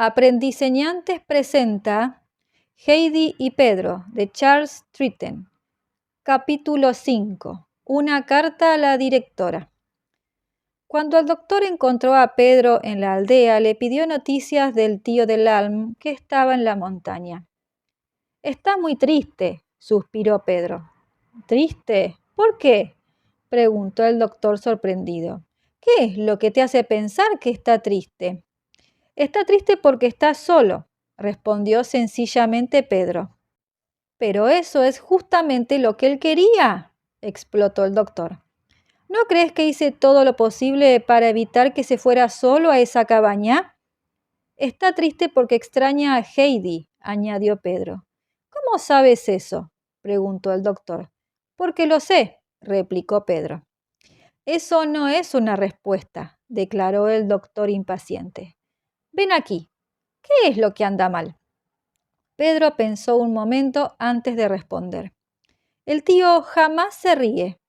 Aprendiseñantes presenta Heidi y Pedro, de Charles Triton. Capítulo 5. Una carta a la directora. Cuando el doctor encontró a Pedro en la aldea, le pidió noticias del tío del Alm, que estaba en la montaña. «Está muy triste», suspiró Pedro. «¿Triste? ¿Por qué?», preguntó el doctor sorprendido. «¿Qué es lo que te hace pensar que está triste?». «Está triste porque está solo», respondió sencillamente Pedro. «Pero eso es justamente lo que él quería», explotó el doctor. «¿No crees que hice todo lo posible para evitar que se fuera solo a esa cabaña?» «Está triste porque extraña a Heidi», añadió Pedro. «¿Cómo sabes eso?», preguntó el doctor. «Porque lo sé», replicó Pedro. «Eso no es una respuesta», declaró el doctor impaciente. «Ven aquí. ¿Qué es lo que anda mal?». Pedro pensó un momento antes de responder. «El tío jamás se ríe.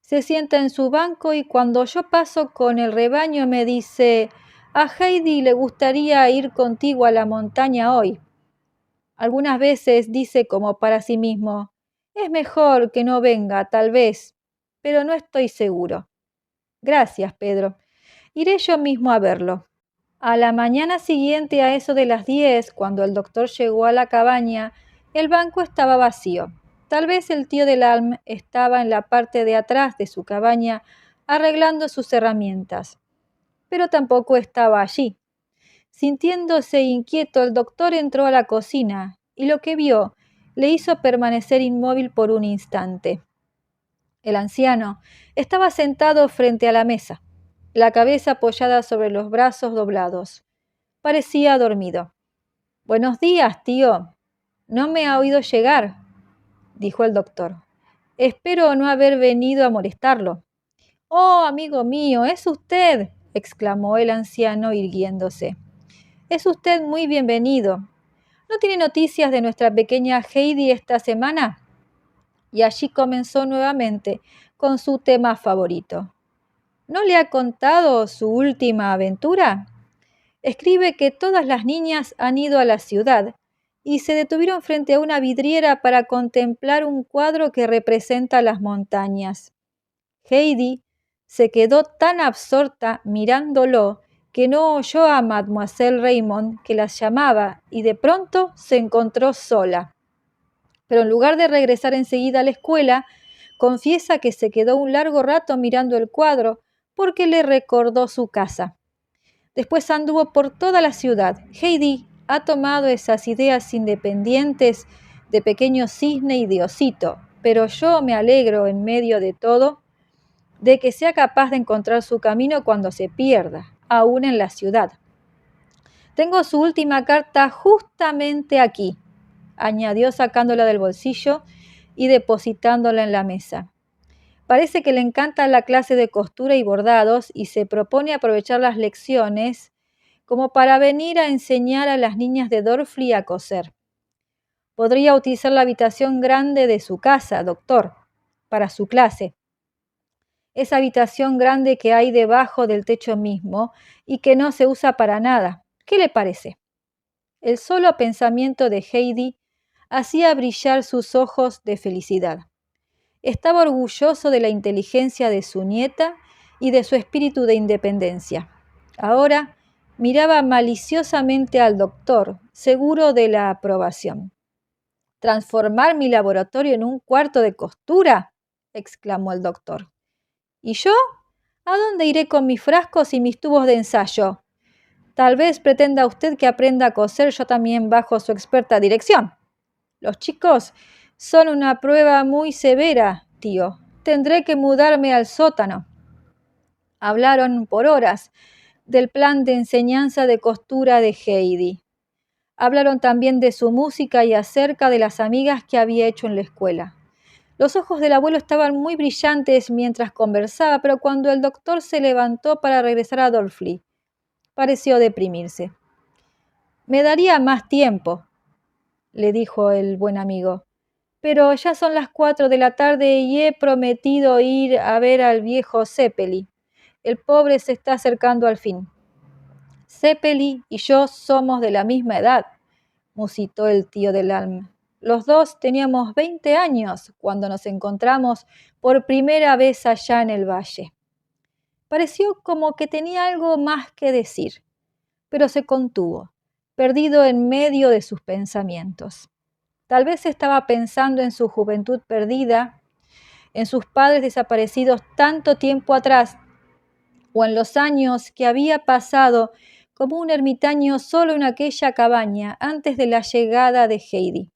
Se sienta en su banco y cuando yo paso con el rebaño me dice: «A Heidi le gustaría ir contigo a la montaña hoy». Algunas veces dice como para sí mismo: «Es mejor que no venga, tal vez, pero no estoy seguro». «Gracias, Pedro. Iré yo mismo a verlo». A la mañana siguiente, a eso de las 10, cuando el doctor llegó a la cabaña, el banco estaba vacío. Tal vez el tío del Alm estaba en la parte de atrás de su cabaña arreglando sus herramientas, pero tampoco estaba allí. Sintiéndose inquieto, el doctor entró a la cocina y lo que vio le hizo permanecer inmóvil por un instante. El anciano estaba sentado frente a la mesa, la cabeza apoyada sobre los brazos doblados. Parecía dormido. «Buenos días, tío. No me ha oído llegar», dijo el doctor. «Espero no haber venido a molestarlo». «Oh, amigo mío, es usted», exclamó el anciano irguiéndose. «Es usted muy bienvenido. ¿No tiene noticias de nuestra pequeña Heidi esta semana?». Y allí comenzó nuevamente con su tema favorito. «¿No le ha contado su última aventura?». Escribe que todas las niñas han ido a la ciudad y se detuvieron frente a una vidriera para contemplar un cuadro que representa las montañas. Heidi se quedó tan absorta mirándolo que no oyó a Mademoiselle Raymond, que las llamaba, y de pronto se encontró sola. Pero en lugar de regresar enseguida a la escuela, confiesa que se quedó un largo rato mirando el cuadro porque le recordó su casa. Después anduvo por toda la ciudad. Heidi ha tomado esas ideas independientes de pequeño cisne y de osito, pero yo me alegro, en medio de todo, de que sea capaz de encontrar su camino cuando se pierda, aún en la ciudad. «Tengo su última carta justamente aquí», añadió sacándola del bolsillo y depositándola en la mesa. Parece que le encanta la clase de costura y bordados y se propone aprovechar las lecciones como para venir a enseñar a las niñas de Dorfli a coser. Podría utilizar la habitación grande de su casa, doctor, para su clase. Esa habitación grande que hay debajo del techo mismo y que no se usa para nada. ¿Qué le parece? El solo pensamiento de Heidi hacía brillar sus ojos de felicidad. Estaba orgulloso de la inteligencia de su nieta y de su espíritu de independencia. Ahora miraba maliciosamente al doctor, seguro de la aprobación. «¿Transformar mi laboratorio en un cuarto de costura?», exclamó el doctor. «¿Y yo? ¿A dónde iré con mis frascos y mis tubos de ensayo? Tal vez pretenda usted que aprenda a coser yo también bajo su experta dirección. Los chicos son una prueba muy severa, tío. Tendré que mudarme al sótano». Hablaron por horas del plan de enseñanza de costura de Heidi. Hablaron también de su música y acerca de las amigas que había hecho en la escuela. Los ojos del abuelo estaban muy brillantes mientras conversaba, pero cuando el doctor se levantó para regresar a Dorfli, pareció deprimirse. «Me daría más tiempo», le dijo el buen amigo, «pero ya son las 4 de la tarde y he prometido ir a ver al viejo Zeppeli. El pobre se está acercando al fin». Zeppeli y yo somos de la misma edad, musitó el tío del alma. Los dos teníamos 20 años cuando nos encontramos por primera vez allá en el valle. Pareció como que tenía algo más que decir, pero se contuvo, perdido en medio de sus pensamientos. Tal vez estaba pensando en su juventud perdida, en sus padres desaparecidos tanto tiempo atrás, o en los años que había pasado como un ermitaño solo en aquella cabaña antes de la llegada de Heidi.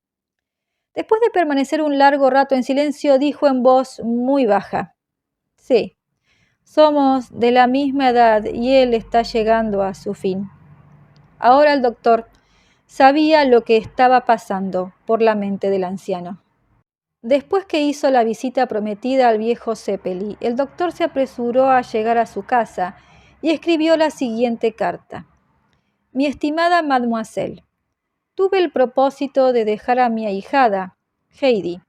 Después de permanecer un largo rato en silencio, dijo en voz muy baja: Sí, somos de la misma edad y él está llegando a su fin. Ahora el doctor sabía lo que estaba pasando por la mente del anciano. Después que hizo la visita prometida al viejo Zeppeli, el doctor se apresuró a llegar a su casa y escribió la siguiente carta. Mi estimada mademoiselle, tuve el propósito de dejar a mi ahijada, Heidi,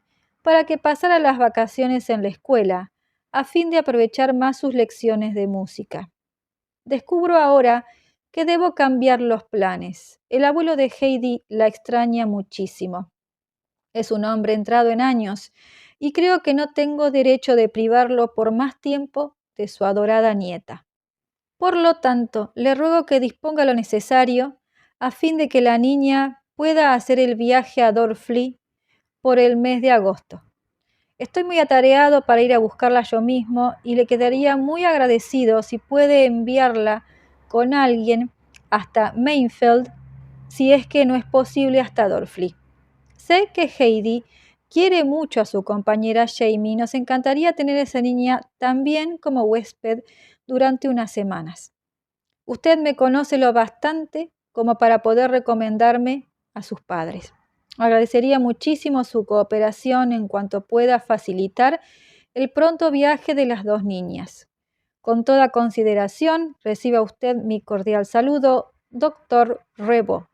para que pasara las vacaciones en la escuela, a fin de aprovechar más sus lecciones de música. Descubro ahora que debo cambiar los planes. El abuelo de Heidi la extraña muchísimo. Es un hombre entrado en años y creo que no tengo derecho de privarlo por más tiempo de su adorada nieta. Por lo tanto, le ruego que disponga lo necesario a fin de que la niña pueda hacer el viaje a Drfli por el mes de agosto. Estoy muy atareado para ir a buscarla yo mismo y le quedaría muy agradecido si puede enviarla con alguien hasta Mainfeld, si es que no es posible hasta Drfli. Sé que Heidi quiere mucho a su compañera Jamie. Nos encantaría tener a esa niña también como huésped durante unas semanas. Usted me conoce lo bastante como para poder recomendarme a sus padres. Agradecería muchísimo su cooperación en cuanto pueda facilitar el pronto viaje de las dos niñas. Con toda consideración, reciba usted mi cordial saludo, Dr. Rebo.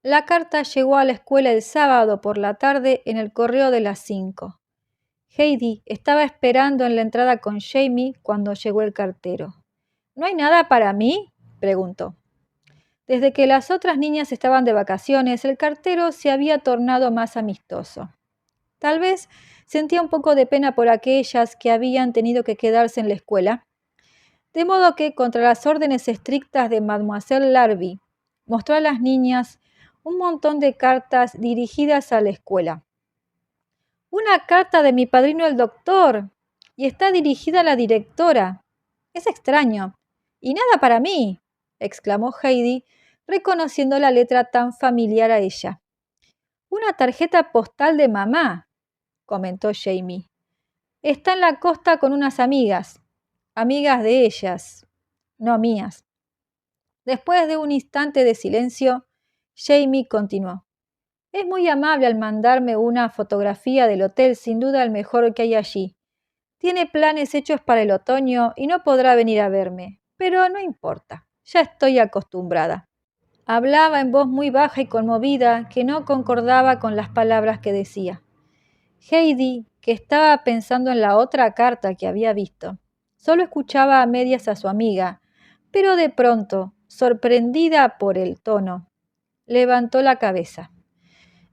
La carta llegó a la escuela el sábado por la tarde en el correo de las 5. Heidi estaba esperando en la entrada con Jamie cuando llegó el cartero. ¿No hay nada para mí?, preguntó. Desde que las otras niñas estaban de vacaciones, el cartero se había tornado más amistoso. Tal vez sentía un poco de pena por aquellas que habían tenido que quedarse en la escuela, de modo que, contra las órdenes estrictas de Mademoiselle Larby, mostró a las niñas un montón de cartas dirigidas a la escuela. Una carta de mi padrino el doctor, y está dirigida a la directora. Es extraño. Y nada para mí, exclamó Heidi, reconociendo la letra tan familiar a ella. Una tarjeta postal de mamá, comentó Jamie. Está en la costa con unas amigas de ellas, no mías. Después de un instante de silencio, Jamie continuó. Es muy amable al mandarme una fotografía del hotel, sin duda el mejor que hay allí. Tiene planes hechos para el otoño y no podrá venir a verme, pero no importa, ya estoy acostumbrada. Hablaba en voz muy baja y conmovida que no concordaba con las palabras que decía. Heidi, que estaba pensando en la otra carta que había visto, solo escuchaba a medias a su amiga, pero de pronto, sorprendida por el tono, levantó la cabeza.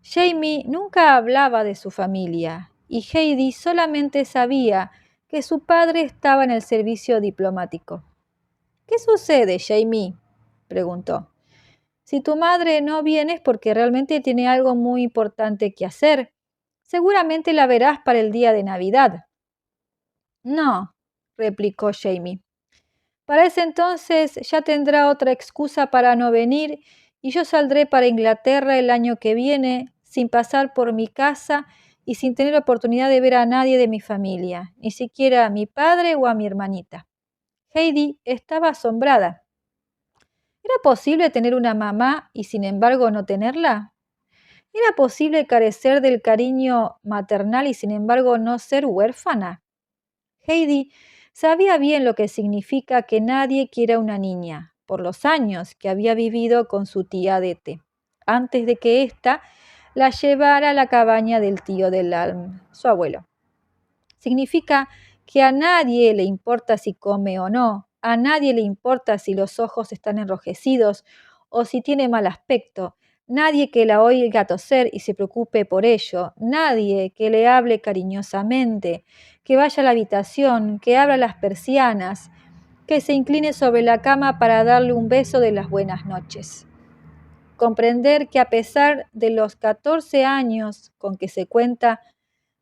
Jamie nunca hablaba de su familia y Heidi solamente sabía que su padre estaba en el servicio diplomático. ¿Qué sucede, Jamie?, preguntó. Si tu madre no viene es porque realmente tiene algo muy importante que hacer. Seguramente la verás para el día de Navidad. No, replicó Jamie. Para ese entonces ya tendrá otra excusa para no venir y yo saldré para Inglaterra el año que viene sin pasar por mi casa y sin tener oportunidad de ver a nadie de mi familia, ni siquiera a mi padre o a mi hermanita. Heidi estaba asombrada. ¿Era posible tener una mamá y sin embargo no tenerla? ¿Era posible carecer del cariño maternal y sin embargo no ser huérfana? Heidi sabía bien lo que significa que nadie quiera una niña, por los años que había vivido con su tía Dete, antes de que ésta la llevara a la cabaña del tío del Alm, su abuelo. Significa que a nadie le importa si come o no, A nadie le importa si los ojos están enrojecidos o si tiene mal aspecto. Nadie que la oiga toser y se preocupe por ello. Nadie que le hable cariñosamente, que vaya a la habitación, que abra las persianas, que se incline sobre la cama para darle un beso de las buenas noches. Comprender que a pesar de los 14 años con que se cuenta,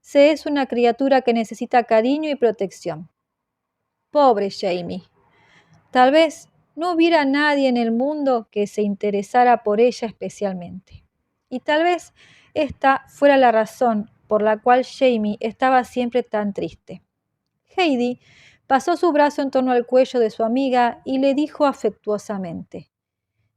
se es una criatura que necesita cariño y protección. Pobre Jamie. Tal vez no hubiera nadie en el mundo que se interesara por ella especialmente. Y tal vez esta fuera la razón por la cual Jamie estaba siempre tan triste. Heidi pasó su brazo en torno al cuello de su amiga y le dijo afectuosamente: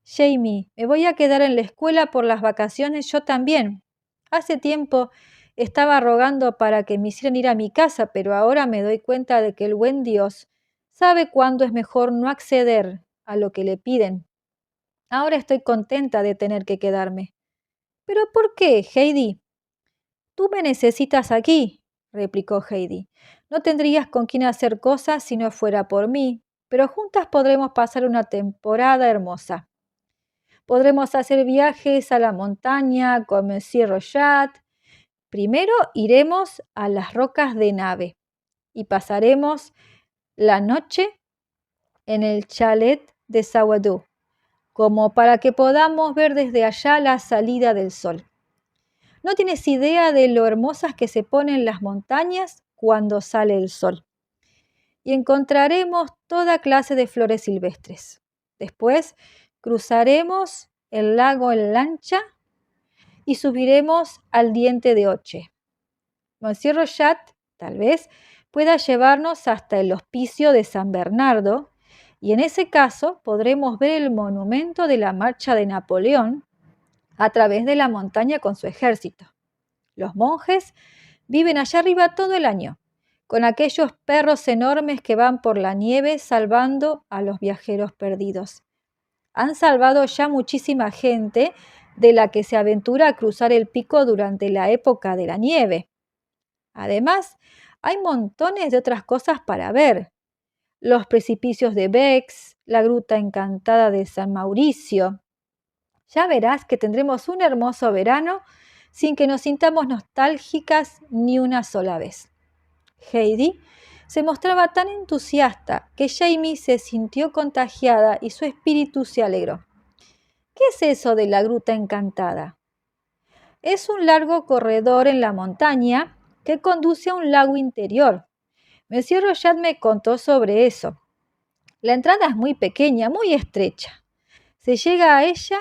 Jamie, me voy a quedar en la escuela por las vacaciones yo también. Hace tiempo estaba rogando para que me hicieran ir a mi casa, pero ahora me doy cuenta de que el buen Dios sabe cuándo es mejor no acceder a lo que le piden. Ahora estoy contenta de tener que quedarme. ¿Pero por qué, Heidi? Tú me necesitas aquí, replicó Heidi. No tendrías con quién hacer cosas si no fuera por mí, pero juntas podremos pasar una temporada hermosa. Podremos hacer viajes a la montaña con Monsieur Rochat. Primero iremos a las rocas de Nave y pasaremos la noche en el chalet de Sawadou, como para que podamos ver desde allá la salida del sol. No tienes idea de lo hermosas que se ponen las montañas cuando sale el sol. Y encontraremos toda clase de flores silvestres. Después cruzaremos el lago en lancha y subiremos al diente de Oche. Monsieur Rochat, tal vez, pueda llevarnos hasta el hospicio de San Bernardo y en ese caso podremos ver el monumento de la marcha de Napoleón a través de la montaña con su ejército. Los monjes viven allá arriba todo el año, con aquellos perros enormes que van por la nieve salvando a los viajeros perdidos. Han salvado ya muchísima gente de la que se aventura a cruzar el pico durante la época de la nieve. Además, hay montones de otras cosas para ver. Los precipicios de Bex, la gruta encantada de San Mauricio. Ya verás que tendremos un hermoso verano sin que nos sintamos nostálgicas ni una sola vez. Heidi se mostraba tan entusiasta que Jamie se sintió contagiada y su espíritu se alegró. ¿Qué es eso de la gruta encantada? Es un largo corredor en la montaña que conduce a un lago interior. Monsieur Rochat me contó sobre eso. La entrada es muy pequeña, muy estrecha. Se llega a ella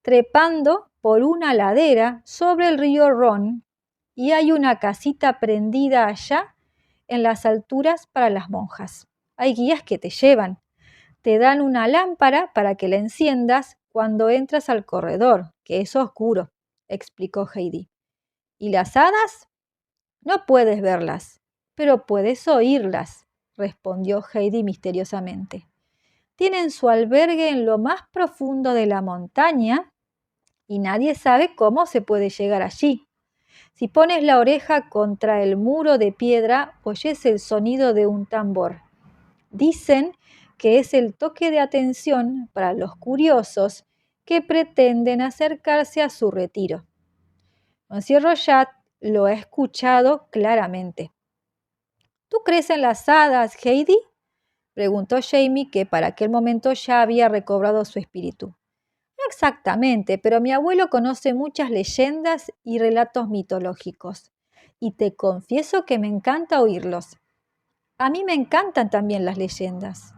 trepando por una ladera sobre el río Ron y hay una casita prendida allá en las alturas para las monjas. Hay guías que te llevan. Te dan una lámpara para que la enciendas cuando entras al corredor, que es oscuro, explicó Heidi. ¿Y las hadas? No puedes verlas, pero puedes oírlas, respondió Heidi misteriosamente. Tienen su albergue en lo más profundo de la montaña y nadie sabe cómo se puede llegar allí. Si pones la oreja contra el muro de piedra, oyes el sonido de un tambor. Dicen que es el toque de atención para los curiosos que pretenden acercarse a su retiro. Monsieur Rochat lo ha escuchado claramente. ¿Tú crees en las hadas, Heidi?, preguntó Jamie, que para aquel momento ya había recobrado su espíritu. No exactamente, pero mi abuelo conoce muchas leyendas y relatos mitológicos, y te confieso que me encanta oírlos. A mí me encantan también las leyendas.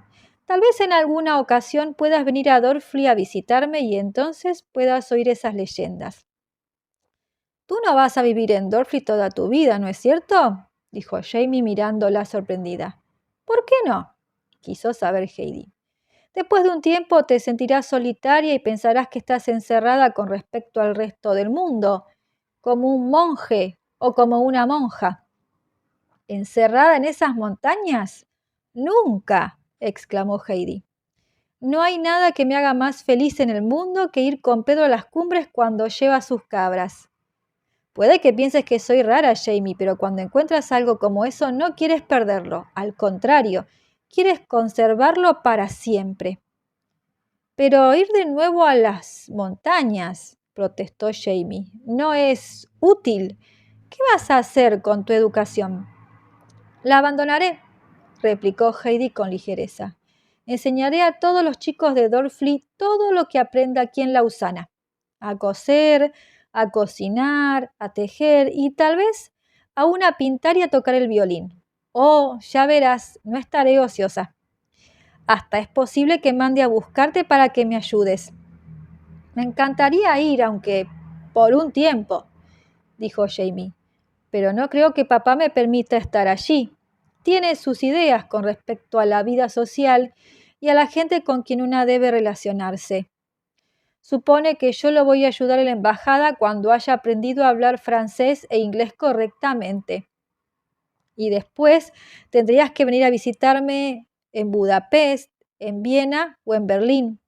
Tal vez en alguna ocasión puedas venir a Dorfli a visitarme y entonces puedas oír esas leyendas. Tú no vas a vivir en Dorfli toda tu vida, ¿no es cierto?, dijo Jamie mirándola sorprendida. ¿Por qué no?, quiso saber Heidi. Después de un tiempo te sentirás solitaria y pensarás que estás encerrada con respecto al resto del mundo, como un monje o como una monja. ¿Encerrada en esas montañas? ¡Nunca!, exclamó Heidi. No hay nada que me haga más feliz en el mundo que ir con Pedro a las cumbres cuando lleva sus cabras. Puede que pienses que soy rara, Jamie, pero cuando encuentras algo como eso no quieres perderlo. Al contrario, Quieres conservarlo para siempre. Pero ir de nuevo a las montañas, protestó Jamie, no es útil. ¿Qué vas a hacer con tu educación? La abandonaré, replicó Heidi con ligereza. Enseñaré a todos los chicos de Dorfli todo lo que aprenda aquí en Lausana. A coser, a cocinar, a tejer y tal vez aún a pintar y a tocar el violín. Oh, ya verás, no estaré ociosa. Hasta es posible que mande a buscarte para que me ayudes. Me encantaría ir, aunque por un tiempo, dijo Jamie, pero no creo que papá me permita estar allí. Tiene sus ideas con respecto a la vida social y a la gente con quien una debe relacionarse. Supone que yo lo voy a ayudar en la embajada cuando haya aprendido a hablar francés e inglés correctamente. Y después tendrías que venir a visitarme en Budapest, en Viena o en Berlín,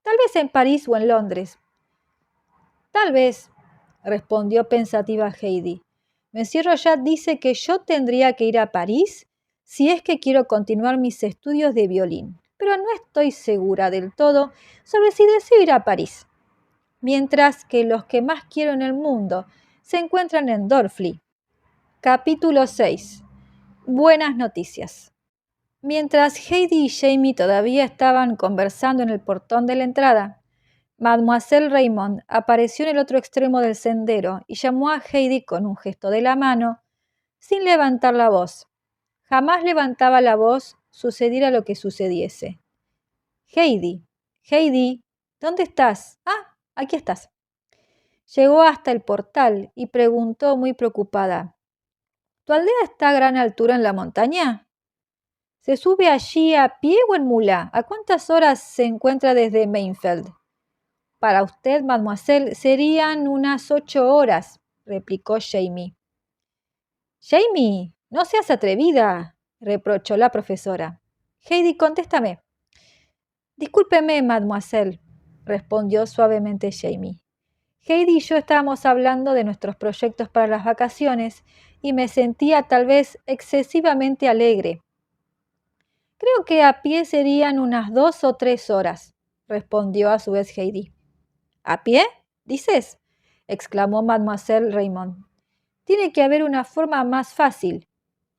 tal vez en París o en Londres. Tal vez, respondió pensativa Heidi. Monsieur Royat dice que yo tendría que ir a París si es que quiero continuar mis estudios de violín, pero no estoy segura del todo sobre si deseo ir a París, mientras que los que más quiero en el mundo se encuentran en Dorfli. Capítulo 6. Buenas noticias. Mientras Heidi y Jamie todavía estaban conversando en el portón de la entrada, Mademoiselle Raymond apareció en el otro extremo del sendero y llamó a Heidi con un gesto de la mano, sin levantar la voz. Jamás levantaba la voz, sucediera lo que sucediese. Heidi, Heidi, ¿dónde estás? Ah, aquí estás. Llegó hasta el portal y preguntó muy preocupada, ¿tu aldea está a gran altura en la montaña? ¿Se sube allí a pie o en mula? ¿A cuántas horas se encuentra desde Mainfeld? Para usted, mademoiselle, serían unas 8 horas, replicó Jamie. Jamie, no seas atrevida, reprochó la profesora. Heidi, contéstame. Discúlpeme, mademoiselle, respondió suavemente Jamie. Heidi y yo estábamos hablando de nuestros proyectos para las vacaciones y me sentía tal vez excesivamente alegre. Creo que a pie serían unas 2 o 3 horas, respondió a su vez Heidi. ¿A pie? ¿Dices? Exclamó Mademoiselle Raymond. Tiene que haber una forma más fácil.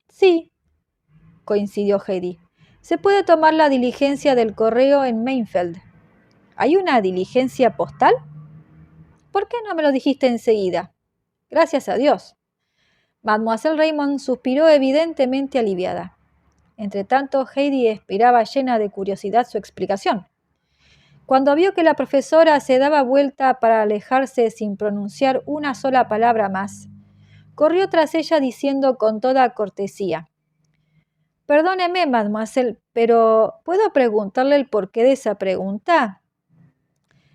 Sí, coincidió Heidi. Se puede tomar la diligencia del correo en Mainfeld. ¿Hay una diligencia postal? ¿Por qué no me lo dijiste enseguida? Gracias a Dios. Mademoiselle Raymond suspiró evidentemente aliviada. Entretanto, Heidi esperaba llena de curiosidad su explicación. Cuando vio que la profesora se daba vuelta para alejarse sin pronunciar una sola palabra más, corrió tras ella diciendo con toda cortesía: «Perdóneme, mademoiselle, pero ¿puedo preguntarle el porqué de esa pregunta?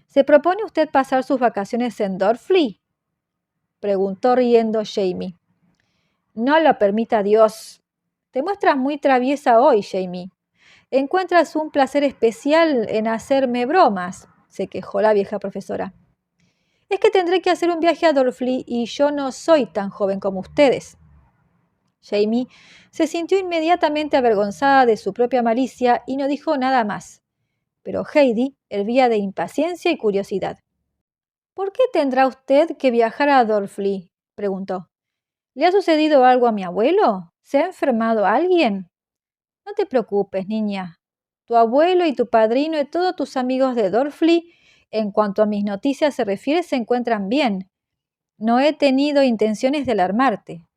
¿Se propone usted pasar sus vacaciones en Dorfli?», preguntó riendo Jamie. «No lo permita Dios. Te muestras muy traviesa hoy, Jamie. Encuentras un placer especial en hacerme bromas», se quejó la vieja profesora. «Es que tendré que hacer un viaje a Dorfli y yo no soy tan joven como ustedes». Jamie se sintió inmediatamente avergonzada de su propia malicia y no dijo nada más. Pero Heidi hervía de impaciencia y curiosidad. «¿Por qué tendrá usted que viajar a Dorfli?», preguntó. «¿Le ha sucedido algo a mi abuelo? ¿Se ha enfermado alguien?». «No te preocupes, niña. Tu abuelo y tu padrino y todos tus amigos de Dorfli, en cuanto a mis noticias se refiere, se encuentran bien. No he tenido intenciones de alarmarte».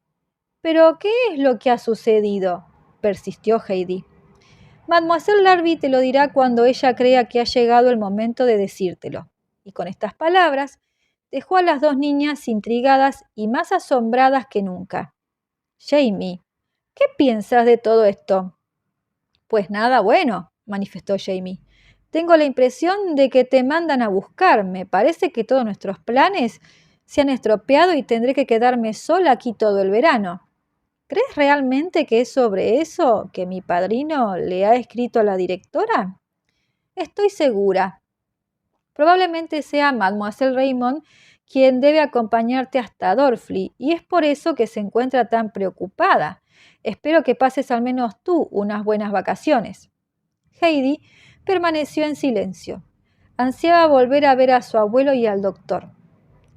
«¿Pero qué es lo que ha sucedido?», persistió Heidi. «Mademoiselle Larby te lo dirá cuando ella crea que ha llegado el momento de decírtelo». Y con estas palabras dejó a las dos niñas intrigadas y más asombradas que nunca. «Jamie, ¿qué piensas de todo esto?». «Pues nada bueno», manifestó Jamie. «Tengo la impresión de que te mandan a buscar. Me parece que todos nuestros planes se han estropeado y tendré que quedarme sola aquí todo el verano». «¿Crees realmente que es sobre eso que mi padrino le ha escrito a la directora?». «Estoy segura. Probablemente sea Mademoiselle Raymond quien debe acompañarte hasta Dorfli y es por eso que se encuentra tan preocupada. Espero que pases al menos tú unas buenas vacaciones». Heidi permaneció en silencio. Ansiaba volver a ver a su abuelo y al doctor.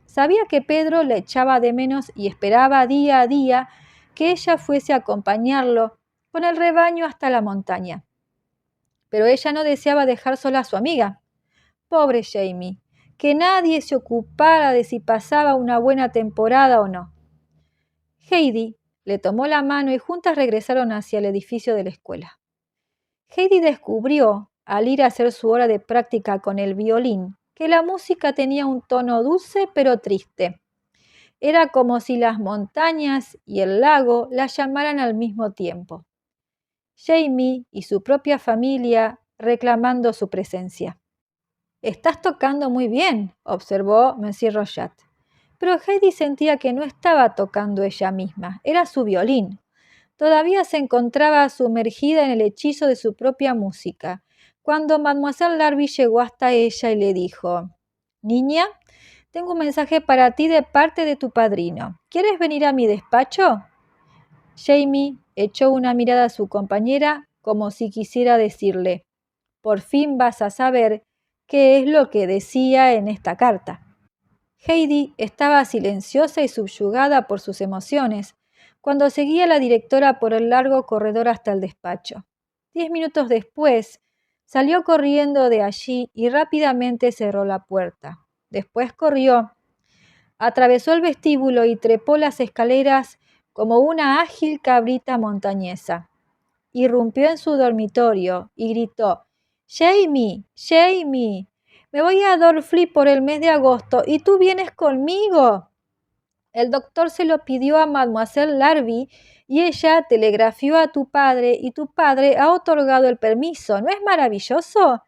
Sabía que Pedro le echaba de menos y esperaba día a día que ella fuese a acompañarlo con el rebaño hasta la montaña. Pero ella no deseaba dejar sola a su amiga. Pobre Jamie, que nadie se ocupara de si pasaba una buena temporada o no. Heidi le tomó la mano y juntas regresaron hacia el edificio de la escuela. Heidi descubrió, al ir a hacer su hora de práctica con el violín, que la música tenía un tono dulce pero triste. Era como si las montañas y el lago la llamaran al mismo tiempo. Jamie y su propia familia reclamando su presencia. «Estás tocando muy bien», observó Monsieur Rochat. Pero Heidi sentía que no estaba tocando ella misma, era su violín. Todavía se encontraba sumergida en el hechizo de su propia música, cuando Mademoiselle Larby llegó hasta ella y le dijo: «Niña, tengo un mensaje para ti de parte de tu padrino. ¿Quieres venir a mi despacho?». Jamie echó una mirada a su compañera como si quisiera decirle: «Por fin vas a saber qué es lo que decía en esta carta». Heidi estaba silenciosa y subyugada por sus emociones cuando seguía a la directora por el largo corredor hasta el despacho. 10 minutos después, salió corriendo de allí y rápidamente cerró la puerta. Después corrió, atravesó el vestíbulo y trepó las escaleras como una ágil cabrita montañesa. Irrumpió en su dormitorio y gritó: «Jamie, Jamie, me voy a Dorfli por el mes de agosto y tú vienes conmigo». El doctor se lo pidió a Mademoiselle Larby y ella telegrafió a tu padre y tu padre ha otorgado el permiso. ¿No es maravilloso?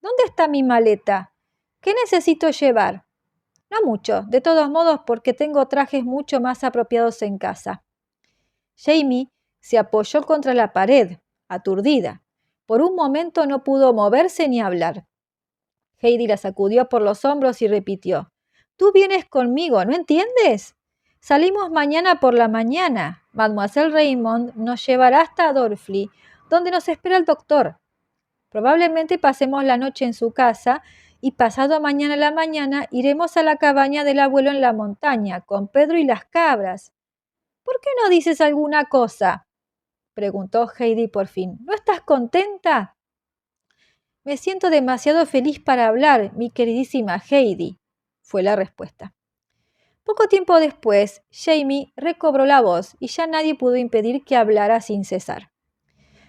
¿Dónde está mi maleta? ¿Qué necesito llevar? No mucho, de todos modos, porque tengo trajes mucho más apropiados en casa. Jamie se apoyó contra la pared, aturdida. Por un momento no pudo moverse ni hablar. Heidi la sacudió por los hombros y repitió: «Tú vienes conmigo, ¿no entiendes? Salimos mañana por la mañana. Mademoiselle Raymond nos llevará hasta Dorfli, donde nos espera el doctor. Probablemente pasemos la noche en su casa y pasado mañana a la mañana iremos a la cabaña del abuelo en la montaña, con Pedro y las cabras». «¿Por qué no dices alguna cosa?», preguntó Heidi por fin. «¿No estás contenta?». «Me siento demasiado feliz para hablar, mi queridísima Heidi», fue la respuesta. Poco tiempo después, Jamie recobró la voz y ya nadie pudo impedir que hablara sin cesar.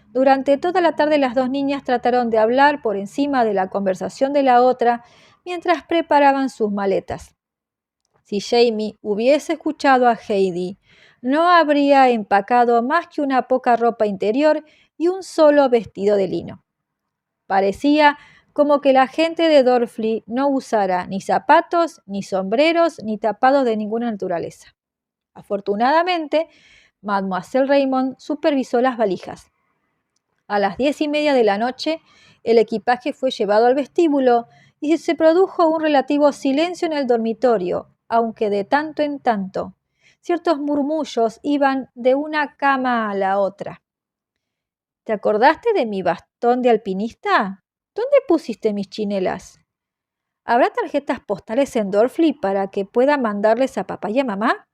Durante toda la tarde las dos niñas trataron de hablar por encima de la conversación de la otra mientras preparaban sus maletas. Si Jamie hubiese escuchado a Heidi, no habría empacado más que una poca ropa interior y un solo vestido de lino. Parecía como que la gente de Dorfli no usara ni zapatos, ni sombreros, ni tapados de ninguna naturaleza. Afortunadamente, Mademoiselle Raymond supervisó las valijas. A las 10:30 de la noche, el equipaje fue llevado al vestíbulo y se produjo un relativo silencio en el dormitorio, aunque de tanto en tanto ciertos murmullos iban de una cama a la otra. «¿Te acordaste de mi bastón de alpinista? ¿Dónde pusiste mis chinelas? ¿Habrá tarjetas postales en Dorfli para que pueda mandarles a papá y a mamá?».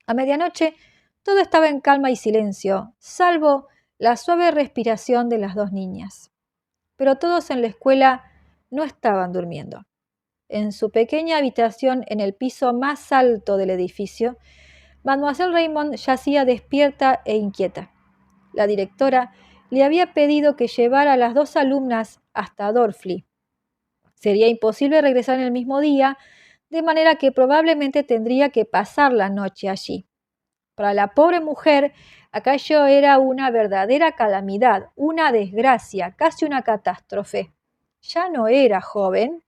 A medianoche todo estaba en calma y silencio, salvo la suave respiración de las dos niñas. Pero todos en la escuela no estaban durmiendo. En su pequeña habitación en el piso más alto del edificio, Mademoiselle Raymond yacía despierta e inquieta. La directora le había pedido que llevara a las dos alumnas hasta Dorfli. Sería imposible regresar en el mismo día, de manera que probablemente tendría que pasar la noche allí. Para la pobre mujer, aquello era una verdadera calamidad, una desgracia, casi una catástrofe. Ya no era joven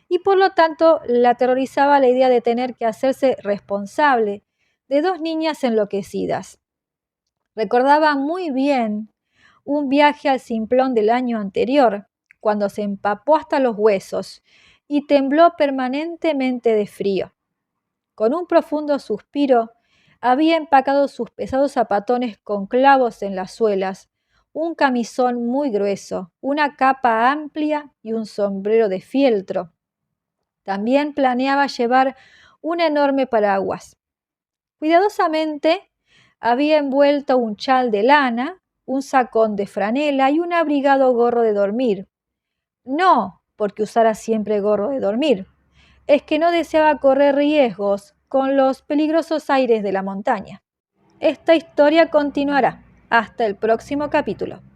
y por lo tanto la aterrorizaba la idea de tener que hacerse responsable de dos niñas enloquecidas. Recordaba muy bien un viaje al Simplón del año anterior, cuando se empapó hasta los huesos y tembló permanentemente de frío. Con un profundo suspiro, Había empacado sus pesados zapatones con clavos en las suelas, un camisón muy grueso, una capa amplia y un sombrero de fieltro. También planeaba llevar un enorme paraguas. Cuidadosamente había envuelto un chal de lana, un sacón de franela y un abrigado gorro de dormir. No porque usara siempre gorro de dormir, es que no deseaba correr riesgos con los peligrosos aires de la montaña. Esta historia continuará. Hasta el próximo capítulo.